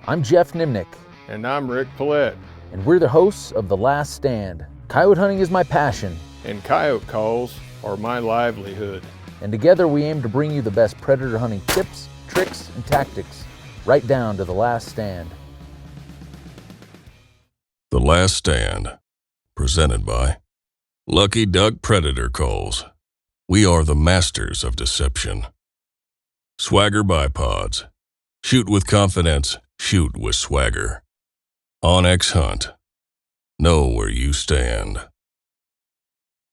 I'm Geoff Nemnich. And I'm Rick Paillet. And we're the hosts of The Last Stand. Coyote hunting is my passion. And coyote calls are my livelihood. And together we aim to bring you the best predator hunting tips, tricks, and tactics, right down to The Last Stand. The Last Stand, presented by Lucky Duck Predator Calls. We are the masters of deception. Swagger bipods. Shoot with confidence, shoot with swagger. Onyx Hunt. Know where you stand.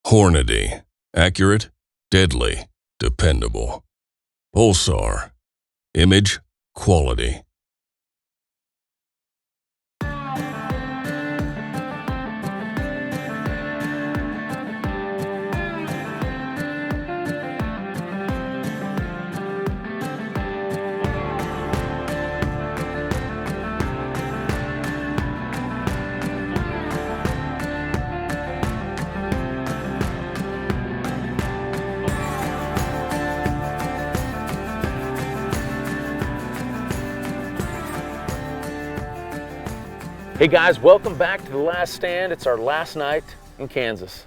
Hornady. Accurate, deadly, dependable. PUSAR. Image, quality. Hey guys, welcome back to The Last Stand. It's our last night in Kansas.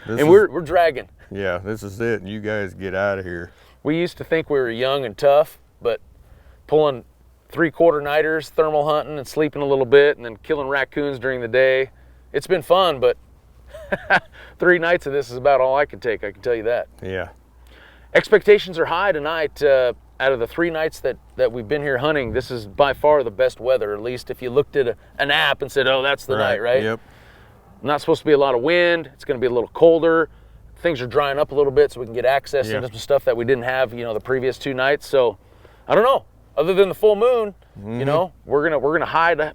And we're dragging. Yeah, this is it. You guys get out of here. We used to think we were young and tough, but pulling 3/4 nighters, thermal hunting and sleeping a little bit, and then killing raccoons during the day. It's been fun, but 3 nights of this is about all I can take, I can tell you that. Yeah. Expectations are high tonight. Out of the 3 nights that we've been here hunting, this is by far the best weather, at least if you looked at an app and said, oh, that's the night, right? Yep. Not supposed to be a lot of wind. It's going to be a little colder. Things are drying up a little bit so we can get access into some stuff that we didn't have, the previous 2 nights. So, I don't know. Other than the full moon, we're gonna hide,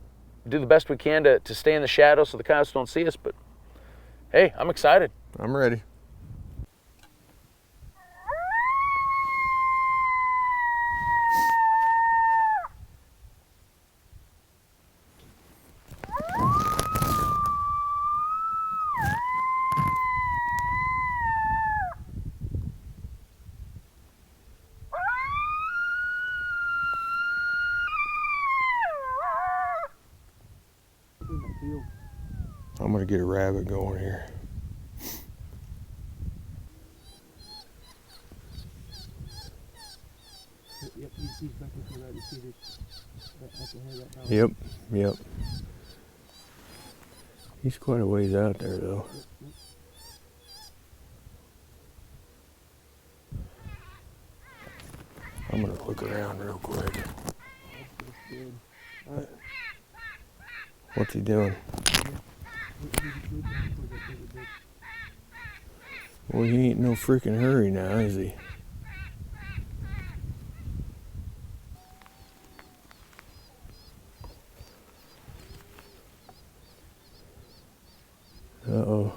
do the best we can to stay in the shadow so the coyotes don't see us. But hey, I'm excited. I'm ready. I'm gonna get a rabbit going here. Yep. He's quite a ways out there though. I'm gonna look around real quick. What's he doing? Well, he ain't no freaking hurry now, is he? Uh-oh.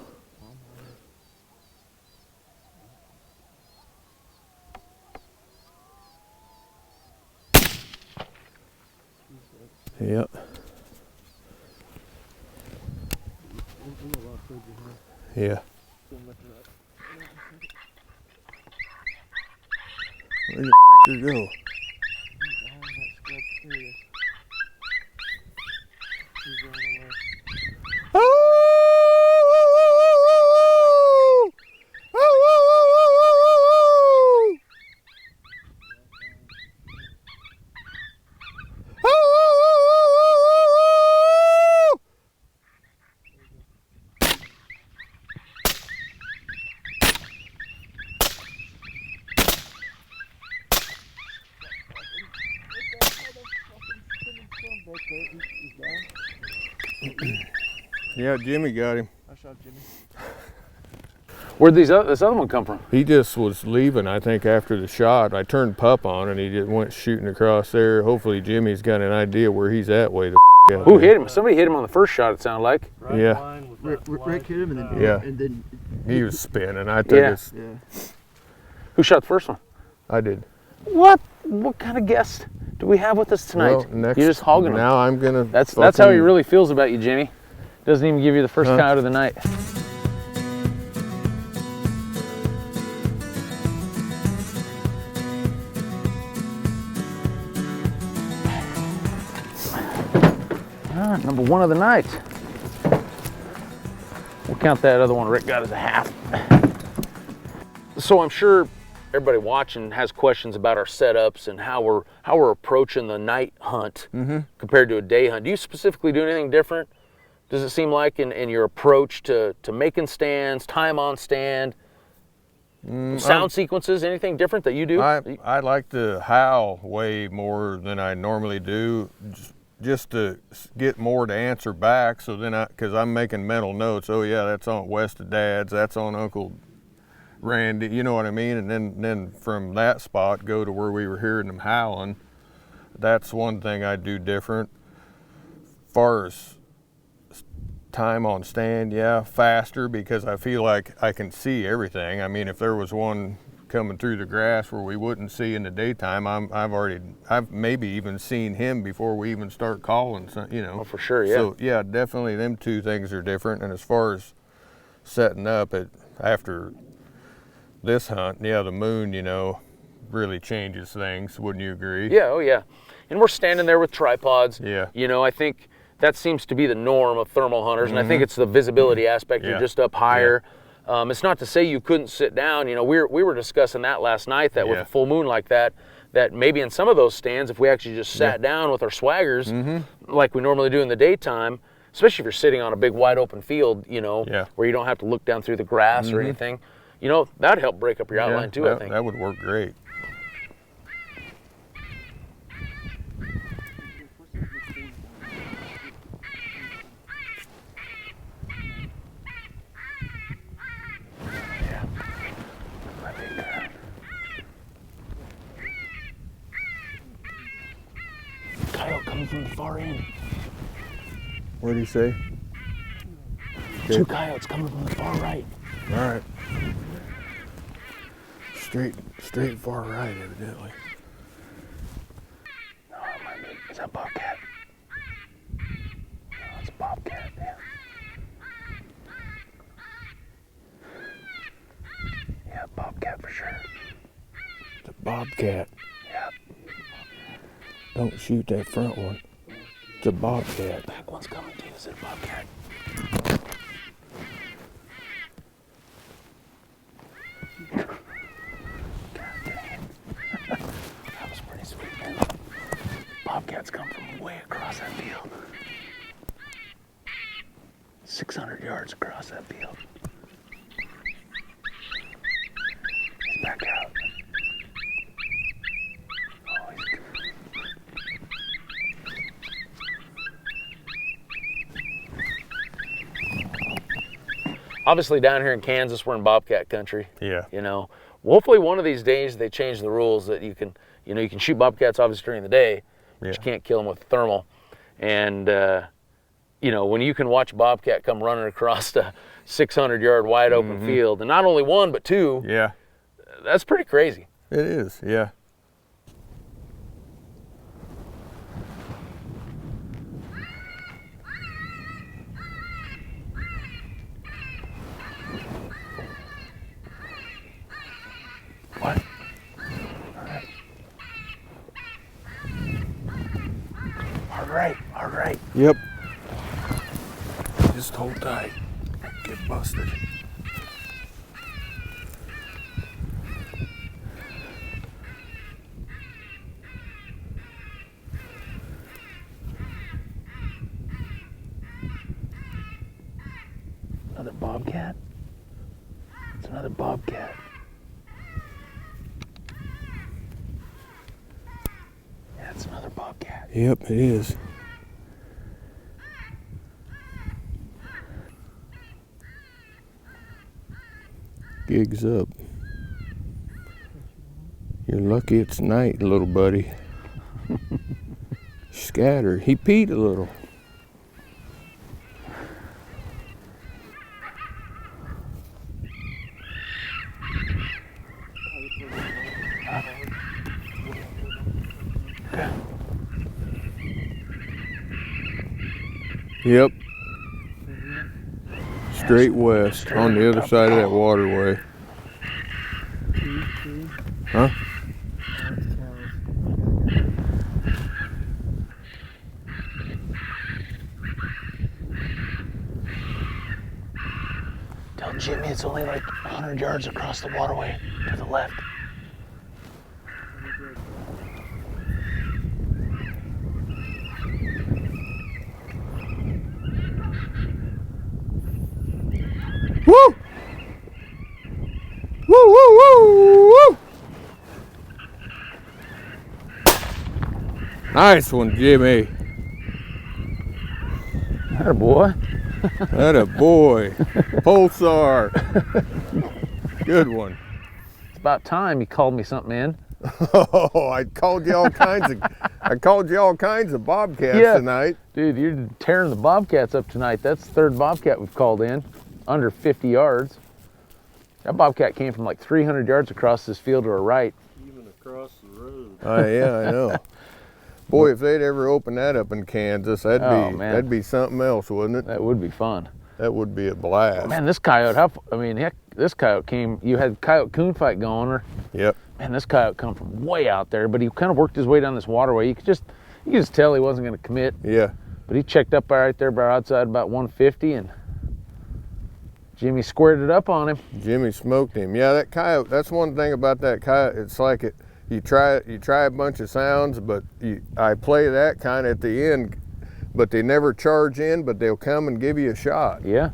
Yep. Yeah. Where the f*** did he go? Yeah, Jimmy got him. I shot Jimmy. Where'd this other one come from? He just was leaving, I think, after the shot. I turned pup on and he just went shooting across there. Hopefully Jimmy's got an idea where he's at way the f*** out. Who hit him? Somebody hit him on the first shot, it sounded like. Right. Yeah. Rick hit him and then yeah. He was spinning. I think it's. Yeah. Who shot the first one? I did. What kind of guest do we have with us tonight? Well, next, You're just hogging them. now I'm gonna. That's how he really feels about you, Jimmy. Doesn't even give you the first coyote of the night. Number one of the night. We'll count that other one Rick got as a half. So I'm sure everybody watching has questions about our setups and how we're approaching the night hunt compared to a day hunt. Do you specifically do anything different? Does it seem like in your approach to making stands, time on stand, sound sequences, anything different that you do? I like to howl way more than I normally do, just to get more to answer back. So then because I'm making mental notes. Oh yeah, that's on west of Dad's. That's on Uncle Randy. You know what I mean? And then from that spot go to where we were hearing them howling. That's one thing I do different. As far as time on stand, yeah, faster, because I feel like I can see everything. I mean, if there was one coming through the grass where we wouldn't see in the daytime, I've maybe even seen him before we even start calling, you know. Oh, for sure, yeah. So yeah, definitely them two things are different. And as far as setting up after this hunt, yeah, the moon, you know, really changes things. Wouldn't you agree? Yeah, oh yeah. And we're standing there with tripods. Yeah. You know, I think that seems to be the norm of thermal hunters, and I think it's the visibility aspect. Yeah. You're just up higher. Yeah. It's not to say you couldn't sit down. You know, we were discussing that last night, that with a full moon like that maybe in some of those stands, if we actually just sat down with our swaggers like we normally do in the daytime, especially if you're sitting on a big wide open field, you know, where you don't have to look down through the grass or anything, you know, that'd help break up your outline too, I think. That would work great. Coyote coming from the far end. What did he say? Two coyotes coming from the far right. All right. Straight far right, evidently. No, it might be. Is that Bobcat? No, it's a Bobcat, yeah. Yeah, Bobcat for sure. It's a Bobcat. Yeah. Don't shoot that front one. It's a Bobcat. Back one's coming too. Is it a Bobcat? God dang it. That was pretty sweet, man. Bobcats come from way across that field. 600 yards across that field. He's back out. Oh, he's good. Obviously down here in Kansas, we're in Bobcat country. Yeah. You know, hopefully one of these days they change the rules that you can shoot Bobcats obviously during the day, but you can't kill them with thermal. And, you know, when you can watch a Bobcat come running across a 600-yard wide open field, and not only one, but two, that's pretty crazy. It is, yeah. What? All right. Yep. Just hold tight. Get busted. Another Bobcat? It's another Bobcat. Yeah, it's another Bobcat. Yep, it is. Gig's up. You're lucky it's night, little buddy. Scattered. He peed a little. Yep. Straight west on the other side of that waterway. Huh? Jimmy, it's only like 100 yards across the waterway to the left. Woo! Woo, woo, woo, woo! Nice one, Jimmy. Atta boy. Atta boy. PUSAR. Good one. It's about time you called me something in. Oh, I called you all kinds of Bobcats tonight. Dude, you're tearing the Bobcats up tonight. That's the third Bobcat we've called in, under 50 yards. That Bobcat came from like 300 yards across this field to our right. Even across the road. Oh yeah, I know. Boy, if they'd ever opened that up in Kansas, that'd be something else, wouldn't it? That would be fun. That would be a blast. Man, this coyote, heck, this coyote came, you had coyote coon fight going, or Yep. man, this coyote come from way out there, but he kind of worked his way down this waterway. You could just tell he wasn't going to commit. Yeah. But he checked up right there by outside about 150, and Jimmy squared it up on him. Jimmy smoked him. Yeah, that coyote, that's one thing about that coyote. It's like you try a bunch of sounds, but I play that kind of at the end, but they never charge in, but they'll come and give you a shot. Yeah.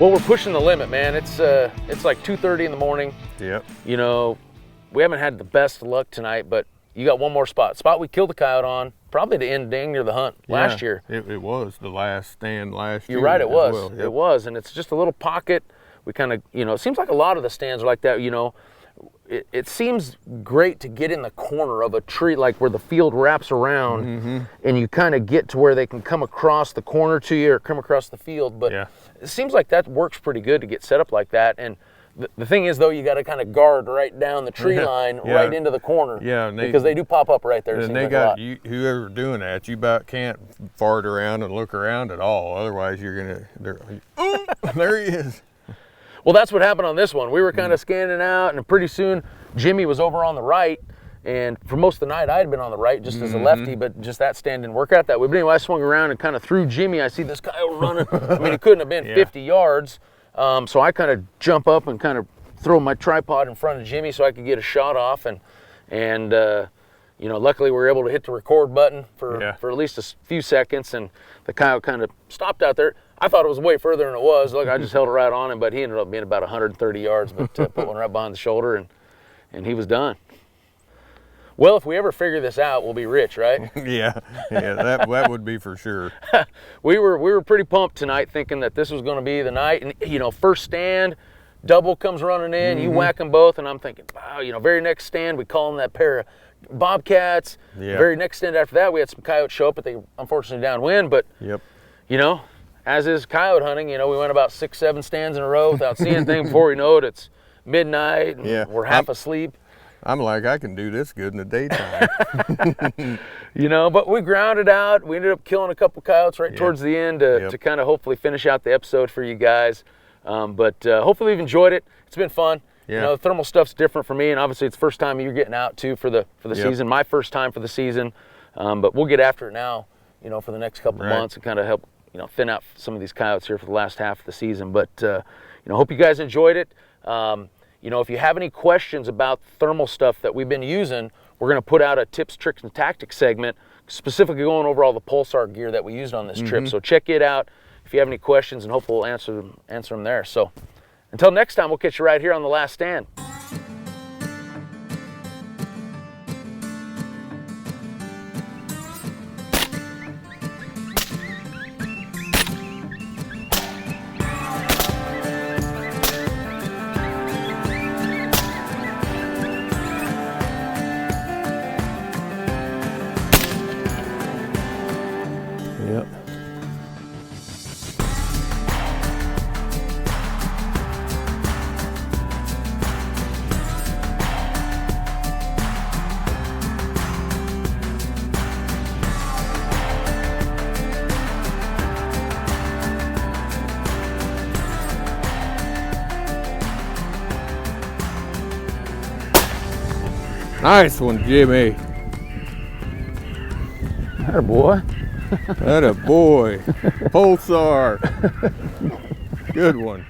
Well, we're pushing the limit, man. It's like 2:30 in the morning. Yep. You know, we haven't had the best of luck tonight, but you got one more spot. Spot we killed the coyote on, probably to end dang near the hunt last year. It was the last stand last year. You're right, it was. Well. Yep. It was, and it's just a little pocket. We kind of, you know, it seems like a lot of the stands are like that, you know. It seems great to get in the corner of a tree, like where the field wraps around, and you kind of get to where they can come across the corner to you or come across the field. But it seems like that works pretty good to get set up like that. And the thing is, though, you got to kind of guard right down the tree line, right into the corner. Yeah, because they do pop up right there. And they got you, whoever's doing that, you about can't fart around and look around at all. Otherwise, you're gonna. Oh, there he is. Well, that's what happened on this one. We were kind of scanning out, and pretty soon Jimmy was over on the right. And for most of the night, I had been on the right just as a lefty, but just that stand didn't work out that way. But anyway, I swung around and kind of threw Jimmy. I see this guy running. I mean, it couldn't have been 50 yards. So I kind of jump up and kind of throw my tripod in front of Jimmy so I could get a shot off. And you know, luckily we were able to hit the record button for at least a few seconds. And the coyote kind of stopped out there. I thought it was way further than it was. Look, I just held it right on him, but he ended up being about 130 yards, but put one right behind the shoulder, and he was done. Well, if we ever figure this out, we'll be rich, right? yeah, that would be for sure. We were pretty pumped tonight, thinking that this was going to be the night. And you know, first stand, double comes running in, you whack them both, and I'm thinking, wow, you know, very next stand we call them that pair of Bobcats. Very next stand after that, we had some coyotes show up, but they unfortunately downwind. But you know, as is coyote hunting, you know, we went about 6-7 stands in a row without seeing anything. Before we know it, it's midnight, and we're half asleep. I'm like, I can do this good in the daytime. You know, but we grounded out. We ended up killing a couple coyotes right towards the end to kind of hopefully finish out the episode for you guys. But hopefully you've enjoyed it. It's been fun. You know, the thermal stuff's different for me, and obviously it's the first time you're getting out too for the season. My first time for the season. But we'll get after it now, you know, for the next couple months and kind of help, you know, thin out some of these coyotes here for the last half of the season. But you know, hope you guys enjoyed it. You know, if you have any questions about thermal stuff that we've been using, we're going to put out a tips, tricks, and tactics segment specifically going over all the PUSAR gear that we used on this trip. So check it out if you have any questions, and hopefully we'll answer them there. So until next time, we'll catch you right here on The Last Stand. Nice one, Jimmy. Atta boy. Atta boy. PUSAR. Good one.